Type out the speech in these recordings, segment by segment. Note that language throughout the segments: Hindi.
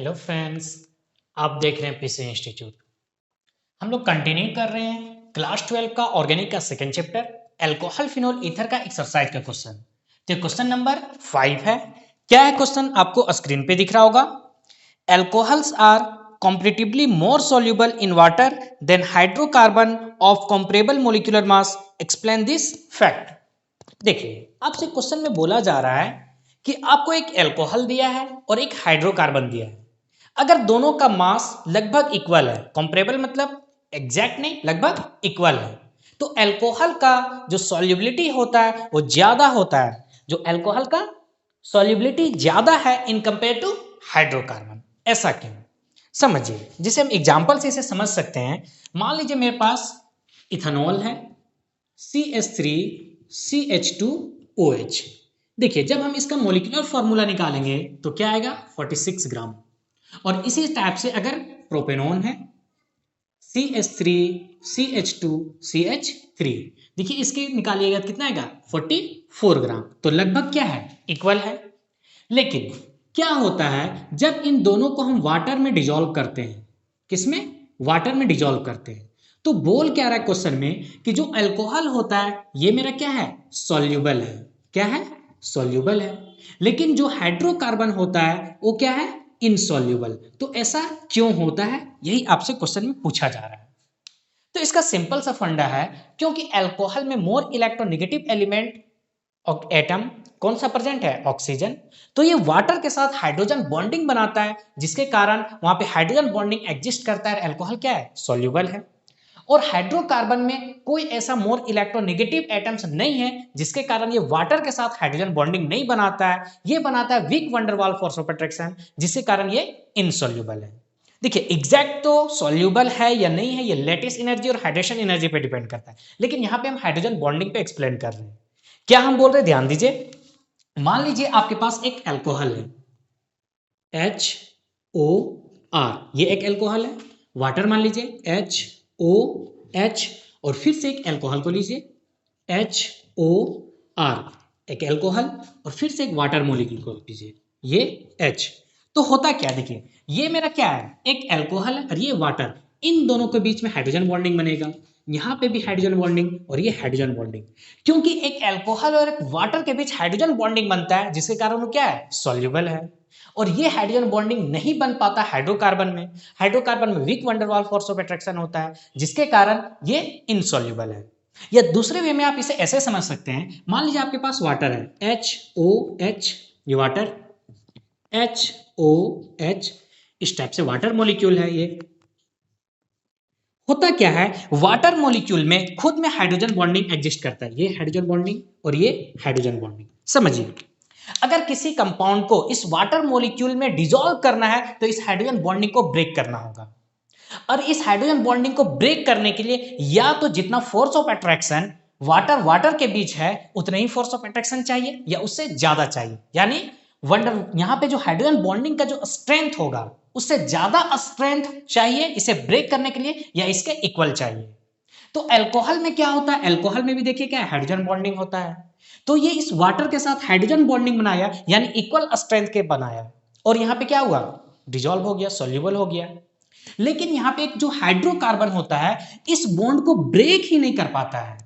हेलो फ्रेंड्स, आप देख रहे हैं पीसी इंस्टीट्यूट। हम लोग कंटिन्यू कर रहे हैं क्लास 12 का ऑर्गेनिक का second chapter alcohol phenol ether का एक्सरसाइज का क्वेश्चन। तो क्वेश्चन नंबर 5 है। क्या है क्वेश्चन? आपको स्क्रीन पे दिख रहा होगा। Alcohols are comparatively more soluble in water than hydrocarbon of comparable molecular mass. Explain this fact. देखिए, आपसे क्वेश्चन में बोला जा रहा है कि आपको एक अल्कोहल दिया है और एक हाइड्रोकार्बन दिया है। अगर दोनों का मास लगभग इक्वल है, कंपेरेबल मतलब एग्जैक्ट नहीं, लगभग इक्वल है, तो अल्कोहल का जो सॉल्युबिलिटी होता है वो ज्यादा होता है। जो अल्कोहल का सॉल्युबिलिटी ज्यादा है इन कंपेयर टू हाइड्रोकार्बन। ऐसा क्यों? समझिए, जिसे हम एग्जांपल से इसे समझ सकते हैं। मान लीजिए मेरे पास इथेनॉल है CH3CH2OH। देखिए, जब हम इसका मॉलिक्यूलर फॉर्मूला निकालेंगे तो क्या आएगा? 46 ग्राम। और इसी टाइप से अगर प्रोपेनॉन है CH3CH2CH3, देखिए इसके निकालिएगा कितना आएगा? 44 ग्राम। तो लगभग क्या है? इक्वल है। लेकिन क्या होता है जब इन दोनों को हम वाटर में डिजोल्व करते हैं? किसमें? वाटर में डिजोल्व करते हैं। तो बोल क्या रहा है क्वेश्चन में कि जो अल्कोहल होता है ये मेरा क्या है? सॉल्युबल है। क्या है? सॉल्युबल है। लेकिन जो हाइड्रोकार्बन होता है वो क्या है? इनसॉल्युबल। तो ऐसा क्यों होता है? यही आपसे क्वेश्चन में पूछा जा रहा है। तो इसका सिंपल सा फंडा है, क्योंकि अल्कोहल में मोर इलेक्ट्रोनेगेटिव एलिमेंट और एटम कौन सा प्रेजेंट है? ऑक्सीजन। तो ये वाटर के साथ हाइड्रोजन बॉन्डिंग बनाता है, जिसके कारण वहां पे हाइड्रोजन बॉन्डिंग एग्जिस्ट करता है। अल्कोहल क्या है? सॉल्युबल है। और हाइड्रोकार्बन में कोई ऐसा मोर इलेक्ट्रोनेगेटिव एटम्स नहीं है, जिसके कारण ये वाटर के साथ हाइड्रोजन बॉन्डिंग नहीं बनाता है। ये बनाता है weak van der Waals force of attraction, जिसके कारण ये इनसॉल्युबल है। देखिए, एग्जैक्ट तो सॉल्युबल है या नहीं है ये लेटिस एनर्जी और हाइड्रेशन एनर्जी पे डिपेंड करता है, लेकिन यहां पे हम हाइड्रोजन बॉन्डिंग पे एक्सप्लेन कर रहे हैं। क्या हम बोल रहे हैं? ध्यान दीजिए। मान लीजिए आपके पास एक अल्कोहल है HOR, ये एक अल्कोहल है। वाटर मान लीजिए HOH, और फिर से एक अल्कोहल को लीजिए HOR, एक अल्कोहल, और फिर से एक वाटर मॉलिक्यूल को लीजिए, ये H। तो होता क्या? देखिए, ये मेरा क्या है? एक अल्कोहल है और ये वाटर। इन दोनों के बीच में हाइड्रोजन बॉन्डिंग बनेगा। यहां पे भी हाइड्रोजन बॉन्डिंग और ये हाइड्रोजन बॉन्डिंग। क्योंकि एक अल्कोहल और एक वाटर के बीच हाइड्रोजन बॉन्डिंग बनता है, जिसके कारण वो क्या है? सॉल्युबल है। और ये हाइड्रोजन बॉन्डिंग नहीं बन पाता हाइड्रोकार्बन में। हाइड्रोकार्बन में weak van der Waals force of attraction होता है, जिसके कारण ये इनसॉल्युबल है। या दूसरे वे में आप इसे ऐसे समझ सकते हैं। मान लीजिए आपके पास वाटर है HOH, ये वाटर HOH, इस टाइप से वाटर मॉलिक्यूल है। ये होता क्या है? वाटर मॉलिक्यूल में खुद में हाइड्रोजन बॉन्डिंग एग्जिस्ट करता है। ये हाइड्रोजन बॉन्डिंग और ये हाइड्रोजन बॉन्डिंग। समझिए, अगर किसी कंपाउंड को इस वाटर मॉलिक्यूल में डिसॉल्व करना है तो इस हाइड्रोजन बॉन्डिंग को ब्रेक करना होगा। और इस हाइड्रोजन बॉन्डिंग को ब्रेक करने के लिए या तो जितना force of attraction water water के बीच है उतना ही फोर्स ऑफ अट्रैक्शन चाहिए, या उससे ज्यादा चाहिए। यानी वंडर यहां पे जो हाइड्रोजन बॉन्डिंग का जो स्ट्रेंथ होगा उससे ज्यादा स्ट्रेंथ चाहिए इसे ब्रेक करने के लिए, या इसके इक्वल चाहिए। तो अल्कोहल में क्या होता है? अल्कोहल में भी देखिए क्या है? हाइड्रोजन बॉन्डिंग होता है। तो ये इस वाटर के साथ हाइड्रोजन बॉन्डिंग बनाया, यानी इक्वल स्ट्रेंथ के बनाया, और यहां पे क्या हुआ? डिसॉल्व हो गया, सॉल्युबल हो गया। लेकिन यहां पे एक जो हाइड्रोकार्बन होता है इस बॉन्ड को ब्रेक ही नहीं कर पाता है।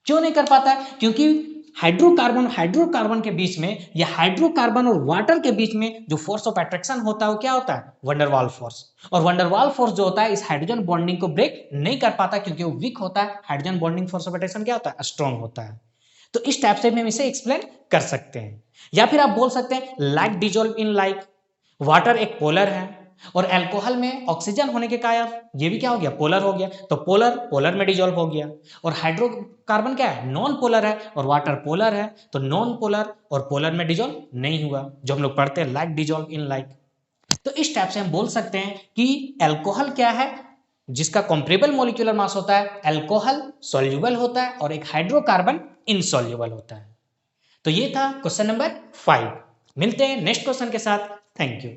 क्यों नहीं कर पाता है? क्योंकि हाइड्रोकार्बन हाइड्रोकार्बन के बीच में, या हाइड्रोकार्बन और वाटर के बीच में जो फोर्स ऑफ अट्रैक्शन होता है वो क्या होता है? Van der Waals force. और वंडरवाल फोर्स जो होता है इस हाइड्रोजन बॉन्डिंग को ब्रेक नहीं कर पाता, क्योंकि वो वीक होता है। Hydrogen bonding force of attraction क्या होता है? स्ट्रॉन्ग होता है। तो इस टाइप से हम इसे एक्सप्लेन कर सकते हैं। या फिर आप बोल सकते हैं like dissolve in like. Water एक पोलर है और अल्कोहल में ऑक्सीजन होने के कारण ये भी क्या हो गया? पोलर हो गया। तो पोलर पोलर में डिजोल्व हो गया। और हाइड्रोकार्बन क्या है? नॉन पोलर है, और वाटर पोलर है, तो नॉन पोलर और पोलर में डिजोल्व नहीं हुआ, जो हम लोग पढ़ते हैं लाइक डिजोल्व इन लाइक। तो इस टाइप से हम बोल सकते हैं कि अल्कोहल क्या है? जिसका कंपेरेबल मॉलिक्यूलर मास होता है, अल्कोहल सॉल्युबल होता है और एक हाइड्रोकार्बन इनसॉल्युबल होता है। तो ये था क्वेश्चन नंबर 5। मिलते हैं नेक्स्ट क्वेश्चन के साथ। Thank you.